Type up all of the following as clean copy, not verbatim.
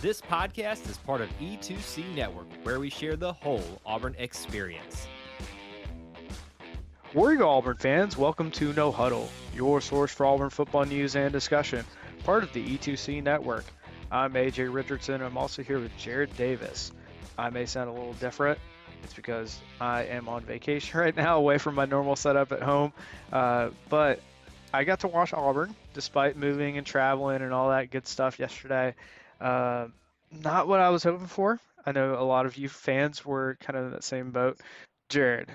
This podcast is part of E2C Network, where we share the whole Auburn experience. War Eagle Auburn fans, welcome to No Huddle, your source for Auburn football news and discussion, part of the E2C Network. I'm AJ Richardson. I'm also here with Jared Davis. I may sound a little different. It's because I am on vacation right now, away from my normal setup at home. But I got to watch Auburn, despite moving and traveling and all that good stuff yesterday. Not what I was hoping for. I know a lot of you fans were kind of in that same boat. Jared,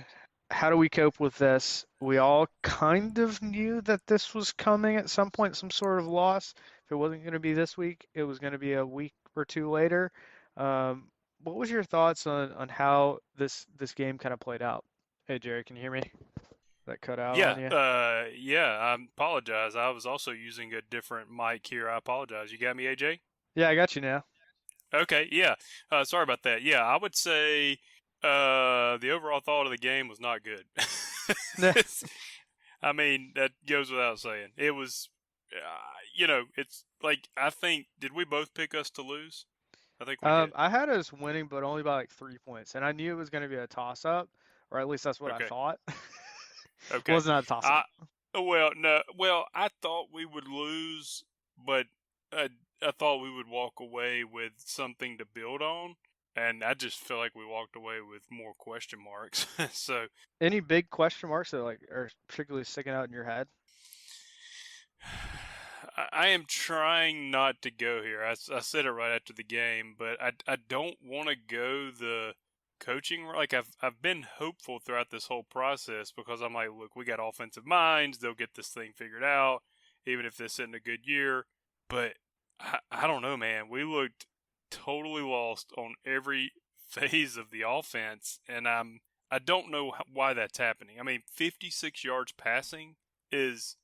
how do we cope with this? We all kind of knew that this was coming at some point, some sort of loss. If it wasn't going to be this week, it was going to be a week or two later. What was your thoughts on how this game kind of played out? Hey, Jared, can you hear me? That cut out on you? I apologize. I was also using a different mic here. I apologize. You got me, AJ? Yeah, I got you now. Okay, yeah. Sorry about that. Yeah, I would say the overall thought of the game was not good. I mean, that goes without saying. It was, it's like, I think, did we both pick us to lose? I think we did. I had us winning, but only by like 3 points, and I knew it was going to be a toss-up, or at least that's what I thought. Okay. It was not a toss-up. I thought we would lose, but I thought we would walk away with something to build on, and I just feel like we walked away with more question marks. So, any big question marks that are particularly sticking out in your head? I am trying not to go here. I said it right after the game, but I don't want to go the coaching. Like, I've been hopeful throughout this whole process because I'm like, look, we got offensive minds. They'll get this thing figured out, even if this isn't a good year. But I don't know, man. We looked totally lost on every phase of the offense, and I don't know why that's happening. I mean, 56 yards passing is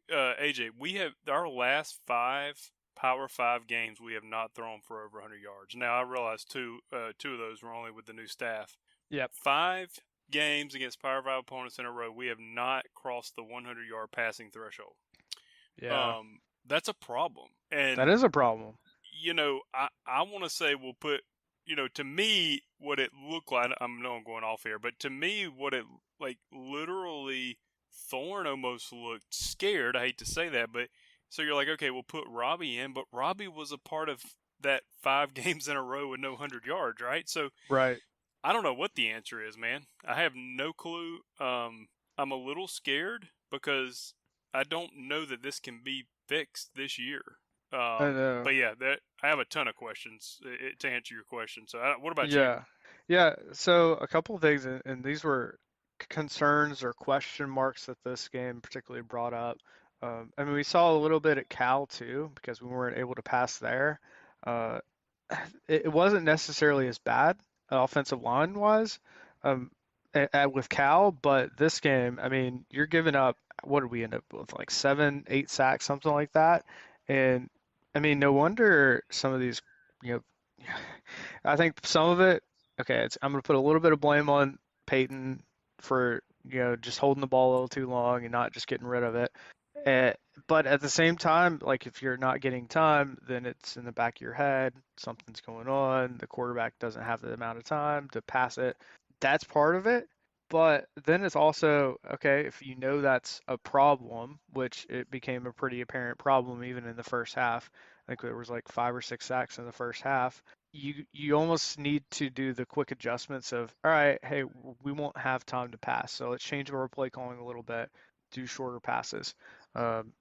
AJ. We have our last 5 Power 5 games. We have not thrown for over 100 yards. Now I realize two of those were only with the new staff. Yep. 5 games against Power 5 opponents in a row. We have not crossed the 100-yard passing threshold. Yeah. That's a problem. And that is a problem. I want to say we'll put, to me, what it looked like, I know I'm going off here, but to me, what it, literally, Thorne almost looked scared. I hate to say that, but so you're like, okay, we'll put Robbie in, but Robbie was a part of that 5 games in a row with no 100 yards, right? So, right. I don't know what the answer is, man. I have no clue. I'm a little scared because I don't know that this can be fixed this year. I know. But yeah, I have a ton of questions to answer your question. So what about you? Yeah. Yeah. So a couple of things, and these were concerns or question marks that this game particularly brought up. I mean, we saw a little bit at Cal too, because we weren't able to pass there. It wasn't necessarily as bad, offensive line wise, with Cal, but this game, I mean, you're giving up, what did we end up with, like 7, 8 sacks, something like that. And I mean, no wonder some of these, I think some of it, okay, I'm going to put a little bit of blame on Peyton for, just holding the ball a little too long and not just getting rid of it. But at the same time, like, if you're not getting time, then it's in the back of your head, something's going on, the quarterback doesn't have the amount of time to pass it. That's part of it. But then it's also, okay, if you know that's a problem, which it became a pretty apparent problem even in the first half. I think there was like 5 or 6 sacks in the first half. You almost need to do the quick adjustments of, all right, hey, we won't have time to pass, so let's change our play calling a little bit, do shorter passes,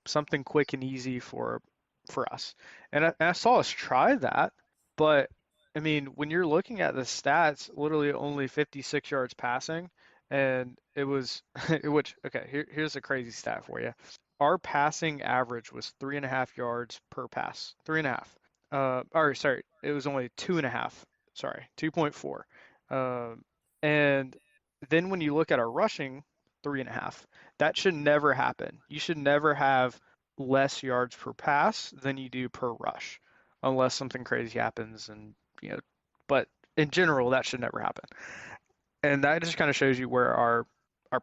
something quick and easy for us. And I saw us try that, but I mean, when you're looking at the stats, literally only 56 yards passing. And it was, here's a crazy stat for you. Our passing average was 3.5 yards per pass. 3.5. It was only 2.5. 2.4. And then when you look at our rushing, 3.5. That should never happen. You should never have less yards per pass than you do per rush, unless something crazy happens. And but in general, that should never happen. And that just kind of shows you where our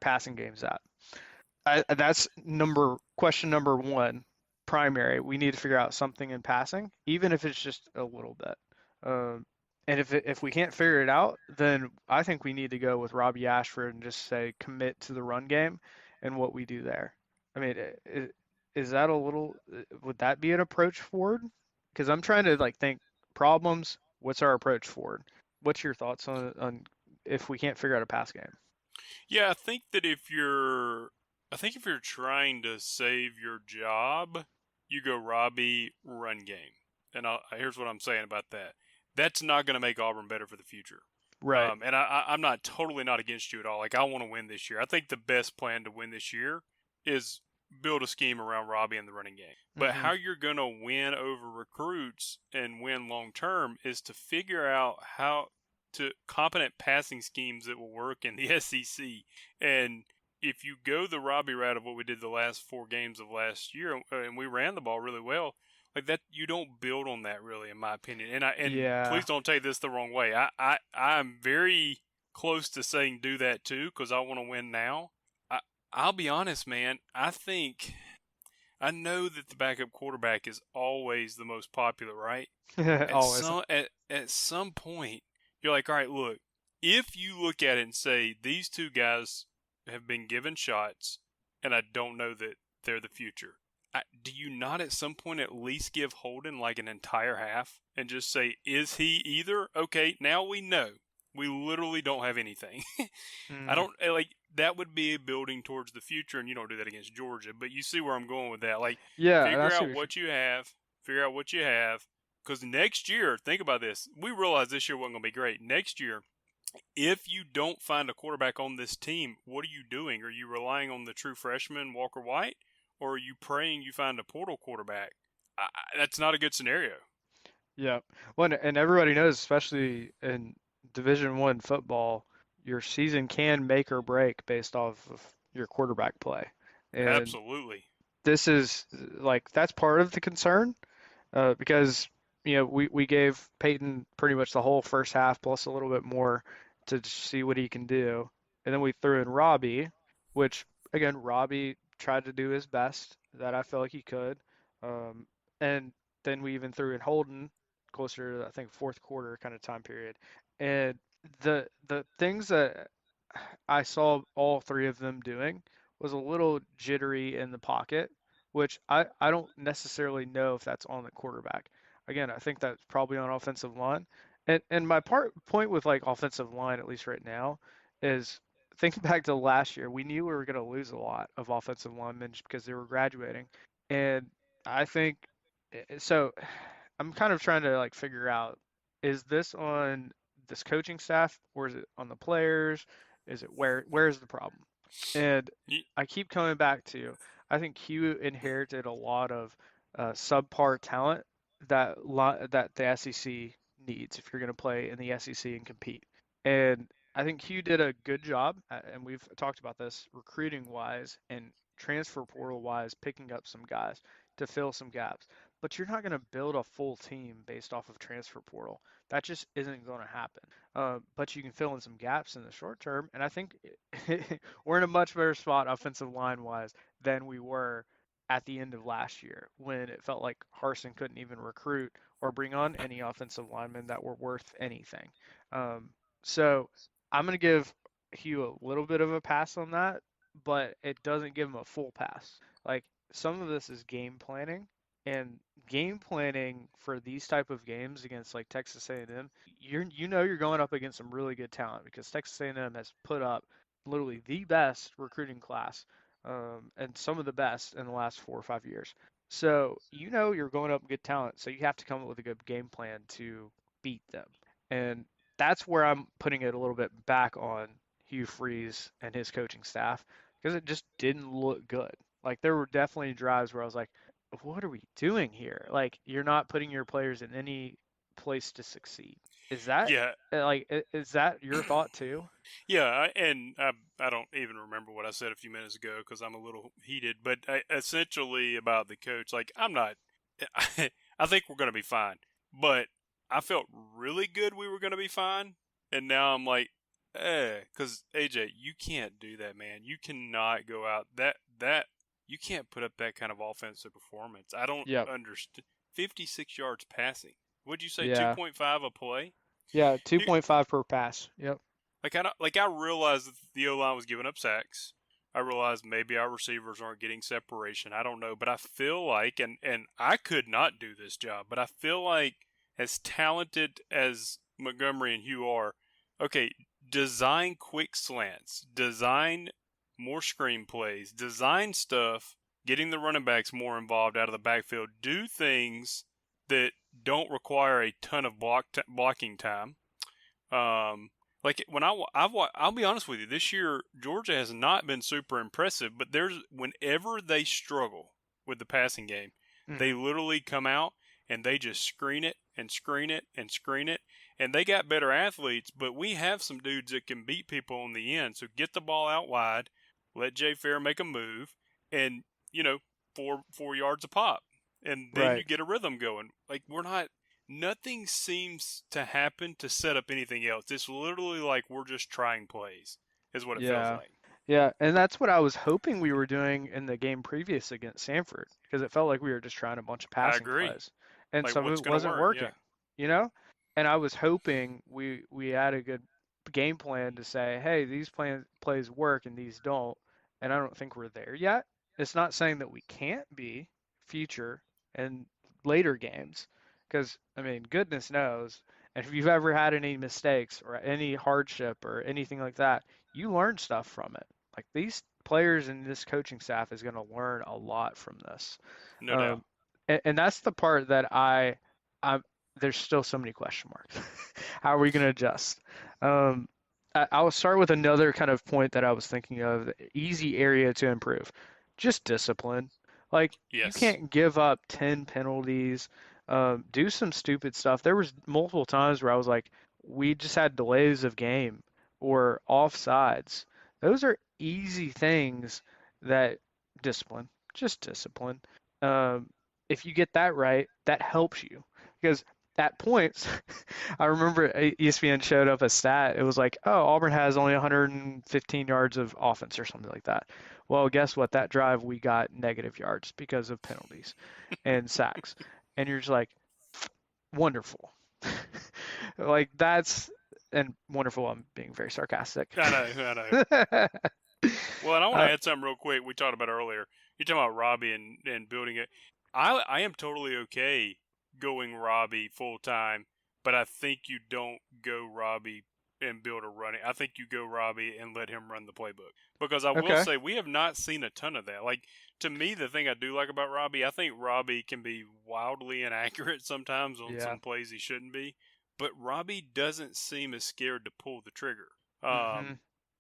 passing game's at. That's question number 1, primary. We need to figure out something in passing, even if it's just a little bit. And if we can't figure it out, then I think we need to go with Robbie Ashford and just say commit to the run game and what we do there. I mean, is that a little? Would that be an approach forward? Because I'm trying to like think problems. What's our approach forward? What's your thoughts on if we can't figure out a pass game? Yeah, I think if you're trying to save your job, you go Robbie run game. And here's what I'm saying about that. That's not going to make Auburn better for the future. Right. And I'm not totally not against you at all. Like, I want to win this year. I think the best plan to win this year is build a scheme around Robbie in the running game. But Mm-hmm. how you're going to win over recruits and win long term is to figure out how to competent passing schemes that will work in the SEC. And if you go the Robbie route of what we did the last 4 games of last year, and we ran the ball really well, like that, you don't build on that really, in my opinion. And Yeah. please don't take this the wrong way. I'm very close to saying do that too because I want to win now. I'll be honest, man. I know that the backup quarterback is always the most popular, right? Always. At some point, you're like, all right, look, if you look at it and say these 2 guys have been given shots, and I don't know that they're the future. Do you not at some point at least give Holden like an entire half and just say, is he either? Okay, now we know. We literally don't have anything. I don't like that would be building towards the future, and you don't do that against Georgia. But you see where I'm going with that. Like, Yeah, figure out what you have. Figure out what you have. Because next year, think about this. We realized this year wasn't going to be great. Next year, if you don't find a quarterback on this team, what are you doing? Are you relying on the true freshman, Walker White? Or are you praying you find a portal quarterback? That's not a good scenario. Yeah. Well, and everybody knows, especially in Division One football, your season can make or break based off of your quarterback play. And Absolutely. this is like that's part of the concern, because we gave Peyton pretty much the whole first half plus a little bit more to see what he can do, and then we threw in Robbie, which again Robbie tried to do his best that I felt like he could, and then we even threw in Holden closer to I think fourth quarter kind of time period, and the things that I saw all 3 of them doing was a little jittery in the pocket, which I don't necessarily know if that's on the quarterback. Again, I think that's probably on offensive line. And my point with like offensive line, at least right now, is thinking back to last year, we knew we were going to lose a lot of offensive linemen just because they were graduating. And I think so I'm kind of trying to like figure out, is this on this coaching staff or is it on the players? Is it where's the problem? And I keep coming back to, I think Hugh inherited a lot of subpar talent that the SEC needs if you're going to play in the SEC and compete. And I think Hugh did a good job, and we've talked about this recruiting wise and transfer portal wise, picking up some guys to fill some gaps. But you're not going to build a full team based off of transfer portal. That just isn't going to happen. But you can fill in some gaps in the short term, and I think we're in a much better spot offensive line wise than we were at the end of last year when it felt like Harsin couldn't even recruit or bring on any offensive linemen that were worth anything. So I'm going to give Hugh a little bit of a pass on that, but it doesn't give him a full pass. Like some of this is game planning, and game planning for these type of games against like Texas A&M, you're going up against some really good talent because Texas A&M has put up literally the best recruiting class, and some of the best in the last 4 or 5 years. So you're going up good talent, so you have to come up with a good game plan to beat them. And that's where I'm putting it a little bit back on Hugh Freeze and his coaching staff because it just didn't look good. Like there were definitely drives where I was like, what are we doing here? Like you're not putting your players in any place to succeed. Is that Yeah. is that your thought too? Yeah, and I don't even remember what I said a few minutes ago because I'm a little heated. But essentially about the coach, like I'm not. I think we're going to be fine, but I felt really good we were going to be fine, and now I'm like, because AJ, you can't do that, man. You cannot go out that you can't put up that kind of offensive performance. I don't Yep. understand. 56 yards passing. What'd you say? Yeah. 2.5 a play. Yeah, Here, 2.5 per pass. Yep. I realized that the O line was giving up sacks. I realized maybe our receivers aren't getting separation. I don't know, but I feel like, and I could not do this job, but I feel like as talented as Montgomery and Hugh are, okay, design quick slants, design more screenplays, design stuff, getting the running backs more involved out of the backfield, do things that don't require a ton of blocking time. Um, like when I'll be honest with you, this year Georgia has not been super impressive, but there's whenever they struggle with the passing game, they Hmm. literally come out and they just screen it and screen it and screen it. And they got better athletes, but we have some dudes that can beat people on the end. So get the ball out wide, let Jay Fair make a move, and you know, 4 yards a pop, and then you Right. get a rhythm going. Like we're not nothing seems to happen to set up anything else. It's literally like we're just trying plays, is what it feels Yeah. like. Yeah, and that's what I was hoping we were doing in the game previous against Sanford, because it felt like we were just trying a bunch of I passing agree. plays, and Like some of what's it going to wasn't work? Yeah. working, you know? And I was hoping we had a good game plan to say, hey, these plays work and these don't, and I don't think we're there yet. It's not saying that we can't be future and later games, because I mean, goodness knows, and if you've ever had any mistakes or any hardship or anything like that, you learn stuff from it. Like these players and this coaching staff is going to learn a lot from this. No doubt. Um, and that's the part that I'm, there's still so many question marks. How are we going to adjust? Um, I'll start with another kind of point that I was thinking of, easy area to improve. Just discipline. Like you Yes. can't give up 10 penalties, do some stupid stuff. There was multiple times where I was like, we just had delays of game or offsides. Those are easy things that discipline, just discipline. Um, if you get that right, that helps you because at points, I remember ESPN showed up a stat. It was like, oh, Auburn has only 115 yards of offense or something like that. Well, guess what? That drive we got negative yards because of penalties and sacks. And you're just like, wonderful. Like that's and wonderful. I'm being very sarcastic. I know. I know. Well, and I want to uh, add something real quick. We talked about earlier. You're talking about Robbie and building it. I am totally okay going Robbie full time, but I think you don't go Robbie and build a running. I think you go Robbie and let him run the playbook. Because I will okay. say we have not seen a ton of that. Like to me, the thing I do like about Robbie, I think Robbie can be wildly inaccurate sometimes on Yeah. some plays he shouldn't be. But Robbie doesn't seem as scared to pull the trigger. Hmm.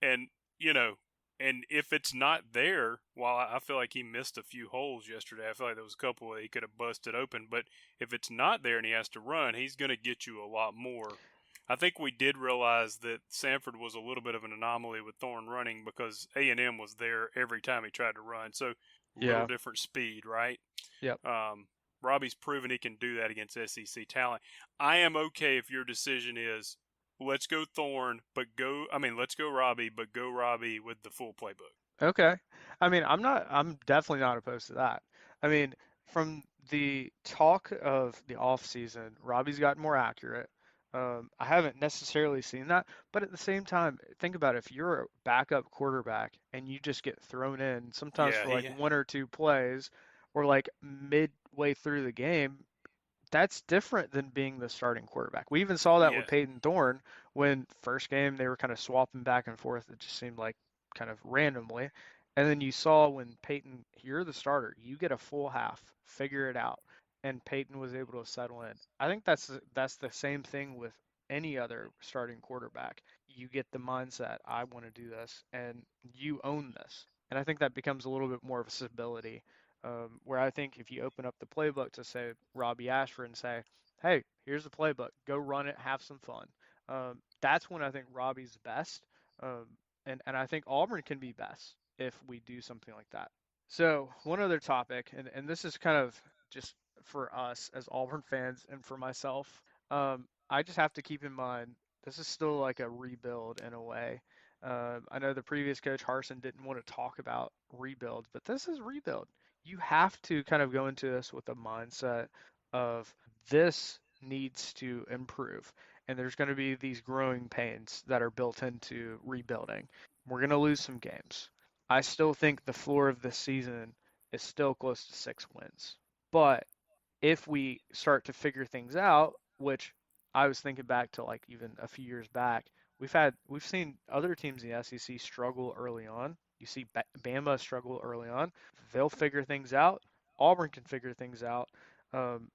And you know, and if it's not there, while I feel like he missed a few holes yesterday, I feel like there was a couple that he could have busted open. But if it's not there and he has to run, he's going to get you a lot more. I think we did realize that Sanford was a little bit of an anomaly with Thorne running because A&M was there every time he tried to run. So little Yeah. different speed, right? Yep. Um, Robbie's proven he can do that against SEC talent. I am okay if your decision is let's go Thorne, but go. I mean, let's go Robbie, but go Robbie with the full playbook. Okay. I mean, I'm definitely not opposed to that. I mean, from the talk of the off season, Robbie's gotten more accurate. I haven't necessarily seen that, but at the same time, think about it. If you're a backup quarterback and you just get thrown in sometimes Yeah, for like one or two plays or like midway through the game, that's different than being the starting quarterback. We even saw that yeah, with Peyton Thorne when first game they were kind of swapping back and forth. It just seemed like kind of randomly. And then you saw when Peyton, you're the starter, you get a full half, figure it out. And Peyton was able to settle in. I think that's the same thing with any other starting quarterback. You get the mindset, I want to do this, and you own this. And I think that becomes a little bit more of a stability where I think if you open up the playbook to say Robbie Ashford and say, hey, here's the playbook, go run it, have some fun. That's when I think Robbie's best. Um, and I think Auburn can be best if we do something like that. So, one other topic, and this is kind of just for us as Auburn fans and for myself, I just have to keep in mind this is still like a rebuild in a way. I know the previous coach Harsin didn't want to talk about rebuild, but this is rebuild. You have to kind of go into this with a mindset of this needs to improve. And there's going to be these growing pains that are built into rebuilding. We're going to lose some games. I still think the floor of this season is still close to 6 wins. But if we start to figure things out, which I was thinking back to like even a few years back, we've seen other teams in the SEC struggle early on. You see Bama struggle early on. They'll figure things out. Auburn can figure things out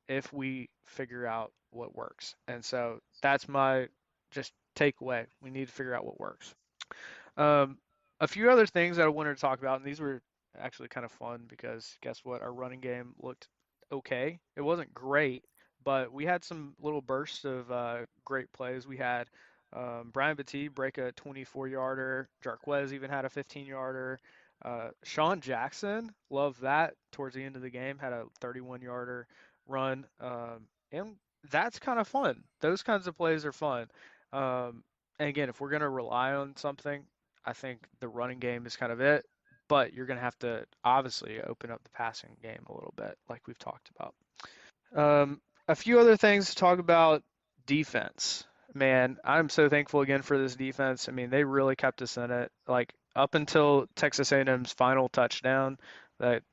if we figure out what works. And so that's my just takeaway. We need to figure out what works. Um, a few other things that I wanted to talk about, and these were actually kind of fun because guess what? Our running game looked okay. It wasn't great, but we had some little bursts of great plays. We had Brian Battie break a 24-yarder. Jarquez even had a 15-yarder. Sean Jackson, loved that towards the end of the game, had a 31-yarder run. And that's kind of fun. Those kinds of plays are fun. And again, if we're going to rely on something, I think the running game is kind of it, but you're going to have to obviously open up the passing game a little bit, like we've talked about. A few other things to talk about. Defense. Man, I'm so thankful again for this defense. I mean, they really kept us in it. Like up until Texas A&M's final touchdown that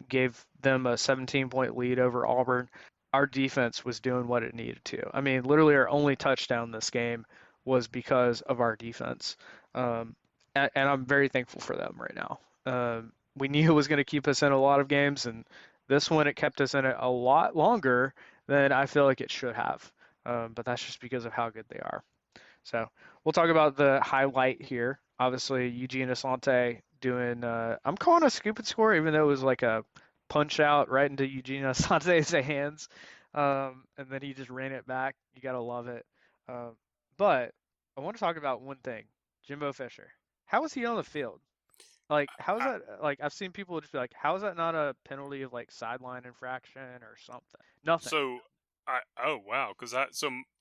gave them a 17-point lead over Auburn, our defense was doing what it needed to. I mean, literally our only touchdown this game was because of our defense. And I'm very thankful for them right now. We knew it was going to keep us in a lot of games, and this one it kept us in it a lot longer than I feel like it should have. But that's just because of how good they are. So we'll talk about the highlight here. Obviously, Eugene Asante doing, I'm calling a scoop and score, even though it was like a punch out right into Eugene Asante's hands. And then he just ran it back. You got to love it. But I want to talk about one thing. Jimbo Fisher. How was he on the field? Like, how is that? Like, I've seen people just be like, how is that not a penalty of like sideline infraction or something? Nothing. So, oh wow, because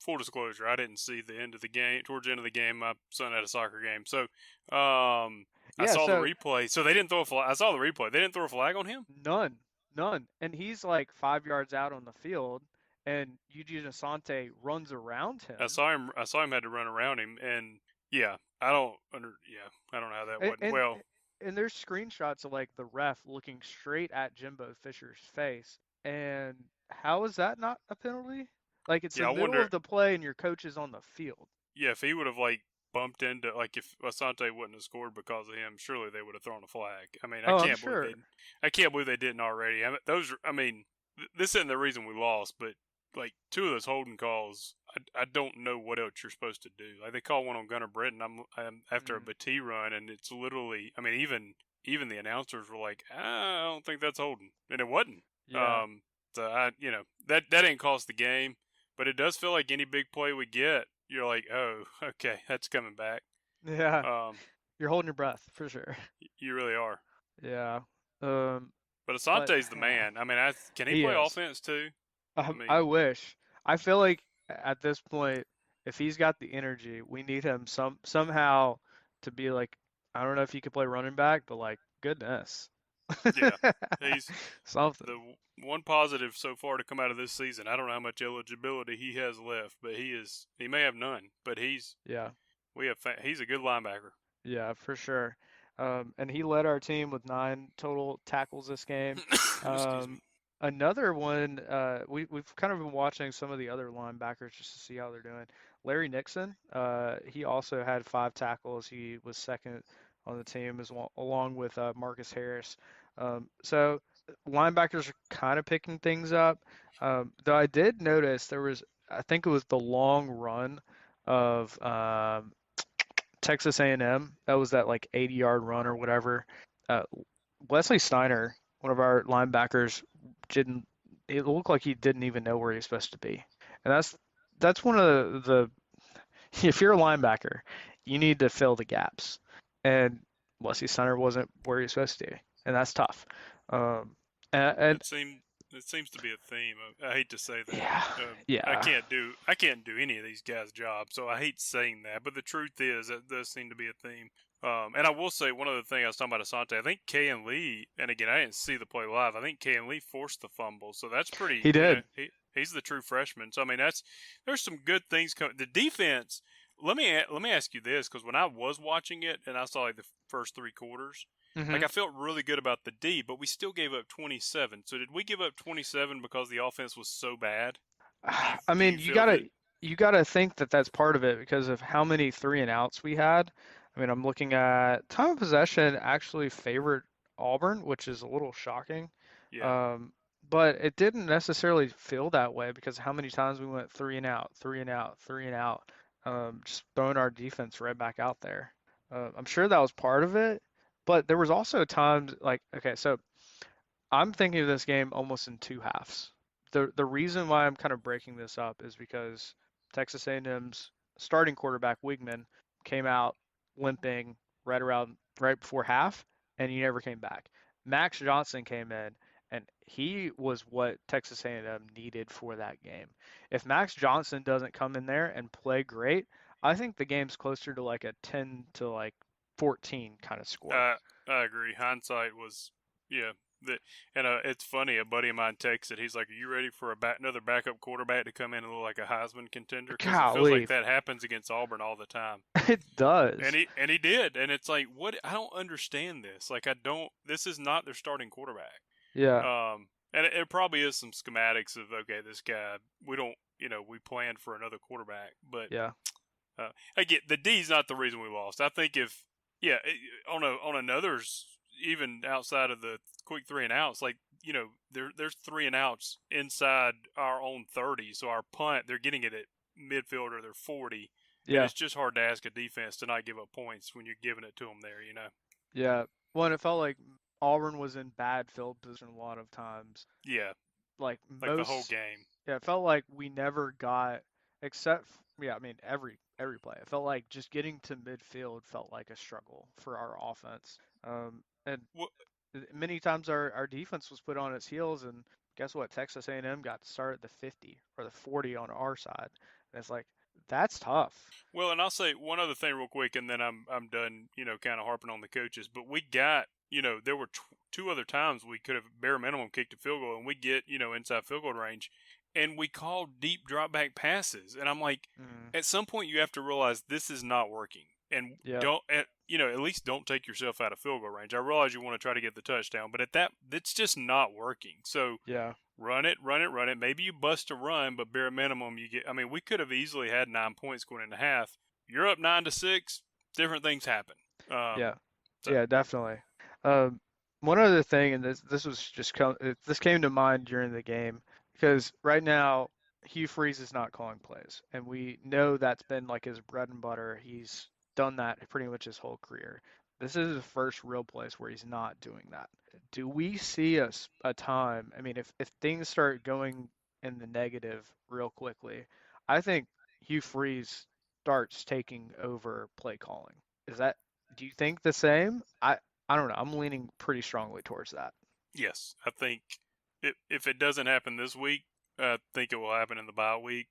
full disclosure, I didn't see the end of the game. Towards the end of the game, my son had a soccer game, so I saw the replay. So they didn't throw a flag. I saw the replay. They didn't throw a flag on him. None. And he's like 5 yards out on the field, and Eugene Asante runs around him. I saw him had to run around him, and yeah, I don't know how that went well. And there's screenshots of like the ref looking straight at Jimbo Fisher's face, and how is that not a penalty? Like it's the middle of the play, and your coach is on the field. Yeah, if he would have like bumped into, like if Asante wouldn't have scored because of him, surely they would have thrown a flag. I mean, I can't believe they didn't already. This isn't the reason we lost, but like two of those holding calls, I don't know what else you're supposed to do. Like they call one on Gunnar Britton, I'm after a Battie run, and it's literally, I mean, even the announcers were like, I don't think that's holding, and it wasn't. Yeah. So that didn't cost the game, but it does feel like any big play we get, you're like, oh, okay, that's coming back. Yeah. You're holding your breath for sure. You really are. Yeah. But Asante's the man. I mean, can he play offense too? I wish. I feel like at this point, if he's got the energy, we need him somehow to be like, I don't know if he could play running back, but like, goodness. Yeah, he's something. The one positive so far to come out of this season. I don't know how much eligibility he has left, but he may have none. But he's a good linebacker. Yeah, for sure. And he led our team with 9 total tackles this game. Another one, we've kind of been watching some of the other linebackers just to see how they're doing. Larry Nixon, he also had 5 tackles. He was second on the team along with Marcus Harris. So linebackers are kind of picking things up. Though I did notice I think it was the long run of Texas A&M. That was that like 80-yard run or whatever. Wesley Steiner, one of our linebackers, it looked like he didn't even know where he was supposed to be. And that's one of the if you're a linebacker, you need to fill the gaps. And Wesley Steiner wasn't where he was supposed to be. And that's tough. It seems to be a theme. I hate to say that. Yeah. I can't do any of these guys' jobs, so I hate saying that. But the truth is, that does seem to be a theme. And I will say one other thing I was talking about Asante. I think K and Lee, and again I didn't see the play live. I think K and Lee forced the fumble, so that's pretty. He did. He's the true freshman. So I mean there's some good things coming. The defense. Let me ask you this, because when I was watching it and I saw like the first 3 quarters, like I felt really good about the D, but we still gave up 27. So did we give up 27 because the offense was so bad? I mean, you feel that? you gotta think that that's part of it because of how many 3-and-outs we had. I mean, I'm looking at time of possession actually favored Auburn, which is a little shocking. Yeah. Um, but it didn't necessarily feel that way because how many times we went 3-and-out, 3-and-out, 3-and-out, just throwing our defense right back out there. I'm sure that was part of it, but there was also times like, okay, so I'm thinking of this game almost in 2 halves. The reason why I'm kind of breaking this up is because Texas A&M's starting quarterback Wigman came out limping right before half, and he never came back. Max Johnson came in, and he was what Texas A&M needed for that game. If Max Johnson doesn't come in there and play great, I think the game's closer to like a 10 to like 14 kind of score. I agree. Hindsight was, yeah. And it's funny. A buddy of mine texted. He's like, "Are you ready for another backup quarterback to come in and look like a Heisman contender?" Because it feels like Golly, that happens against Auburn all the time. it And does. he did. And it's like, what? I don't understand this. Like, I don't. This is not their starting quarterback. Yeah, And it probably is some schematics of, okay, this guy. We don't. We planned for another quarterback, but yeah. I get the D's not the reason we lost. I think if on another's, even outside of the quick 3-and-outs, like there's 3-and-outs inside our own 30, so our punt they're getting it at midfield or their 40, and Yeah, it's just hard to ask a defense to not give up points when you're giving it to them there. yeah. One, it felt like Auburn was in bad field position a lot of times. Yeah, Like like the whole most, game. yeah, it felt like we never got, yeah, I mean every play. It felt like just getting to midfield felt like a struggle for our offense. And Well, many times our defense was put on its heels, and guess what? Texas A&M got to start at the 50 or the 40 on our side, and it's like that's tough. Well, and I'll say one other thing real quick, and then I'm done. Kind of harping on the coaches, but we got there were 2 other times we could have bare minimum kicked a field goal, and we get inside field goal range, and we called deep drop back passes, and I'm like, Mm, at some point you have to realize this is not working, and yeah, don't at least don't take yourself out of field goal range. I realize you want to try to get the touchdown, but at that it's just not working. So yeah. run it, run it, run it. Maybe you bust a run, but bare minimum you get. I mean, we could have easily had 9 points going into half. You're up 9-6. Different things happen. Yeah, So yeah, definitely. Um, one other thing, and this was just this came to mind during the game because right now Hugh Freeze is not calling plays, and we know that's been like his bread and butter. He's done that pretty much his whole career. This is the first real place where he's not doing that. Do we see a time? I mean, if things start going in the negative real quickly, I think Hugh Freeze starts taking over play calling. Is that do you think the same? I don't know. I'm leaning pretty strongly towards that. yes, I think if it doesn't happen this week, I think it will happen in the bye week.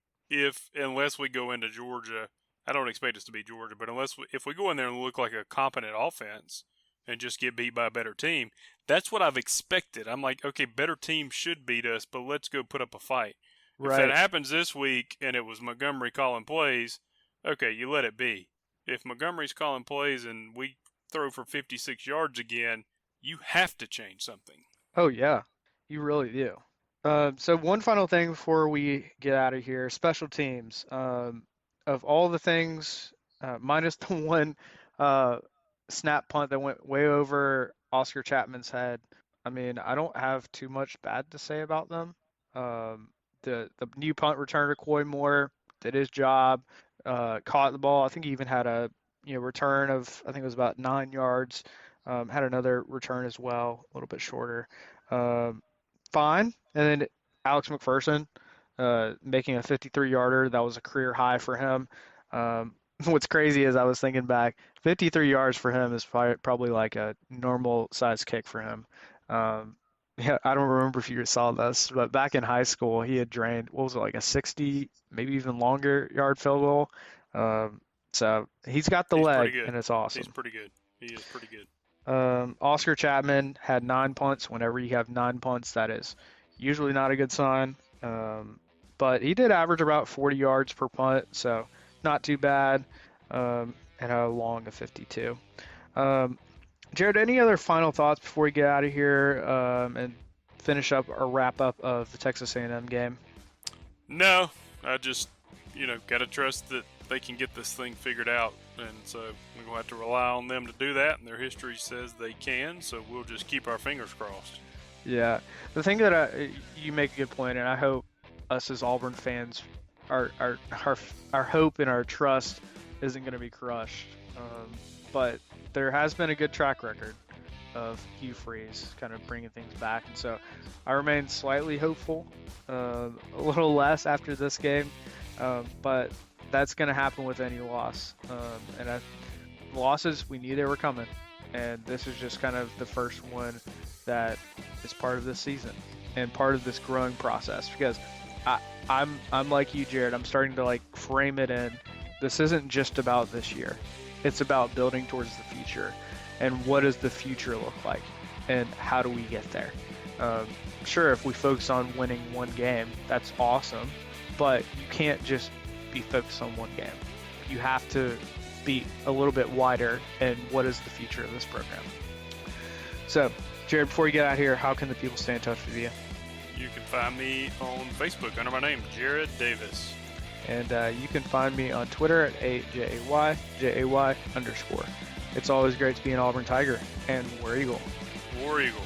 Unless we go into Georgia, I don't expect us to be Georgia, but if we go in there and look like a competent offense and just get beat by a better team, that's what I've expected. I'm like, okay, better team should beat us, but let's go put up a fight. If that Right. happens this week and it was Montgomery calling plays, okay, you let it be. If Montgomery's calling plays and we throw for 56 yards again, you have to change something. Oh yeah, you really do. So one final thing before we get out of here, special teams. Of all the things, minus the one uh, snap punt that went way over Oscar Chapman's head. I mean, I don't have too much bad to say about them. Um, the new punt returner Coy Moore did his job, caught the ball. I think he even had a return of I think it was about 9 yards. Had another return as well, a little bit shorter. Um, Fine. And then Alex McPherson making a 53-yarder. That was a career high for him. What's crazy is I was thinking back, 53 yards for him is probably like a normal size kick for him. Um, yeah, I don't remember if you saw this, but back in high school, he had drained, what was it, like a 60, maybe even longer yard field goal. So he's got the He's pretty leg, good. and it's He's awesome. pretty good. He is pretty good. Oscar Chapman had 9 punts. Whenever you have 9 punts, that is usually not a good sign. But he did average about 40 yards per punt, so not too bad, and a long of 52. Jared, any other final thoughts before we get out of here and finish up or wrap up of the Texas A&M game? No, I just, got to trust that they can get this thing figured out. And so we're going to have to rely on them to do that. And their history says they can. So we'll just keep our fingers crossed. Yeah. The thing that you make a good point, and I hope us as Auburn fans, our hope and our trust isn't going to be crushed. But there has been a good track record of Hugh Freeze kind of bringing things back. And so I remain slightly hopeful, a little less after this game. But that's going to happen with any loss. Losses, we knew they were coming. And this is just kind of the first one that is part of this season and part of this growing process. Because I'm like you, Jared. I'm starting to frame it in. This isn't just about this year. It's about building towards the future. And what does the future look like? And how do we get there? Sure, if we focus on winning one game, that's awesome. But you can't just be focused on one game. You have to be a little bit wider in what is the future of this program. So, Jared, before you get out here, how can the people stay in touch with you? You can find me on Facebook under my name, Jared Davis. And you can find me on Twitter at @JAY_. It's always great to be an Auburn Tiger, and War Eagle. War Eagle.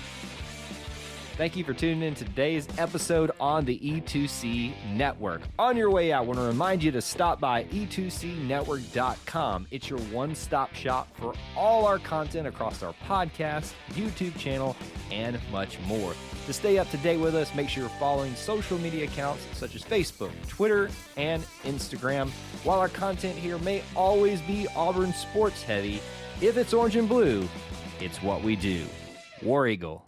Thank you for tuning in to today's episode on the E2C Network. On your way out, I want to remind you to stop by e2cnetwork.com. It's your one-stop shop for all our content across our podcast, YouTube channel, and much more. To stay up to date with us, make sure you're following social media accounts such as Facebook, Twitter, and Instagram. While our content here may always be Auburn sports heavy, if it's orange and blue, it's what we do. War Eagle.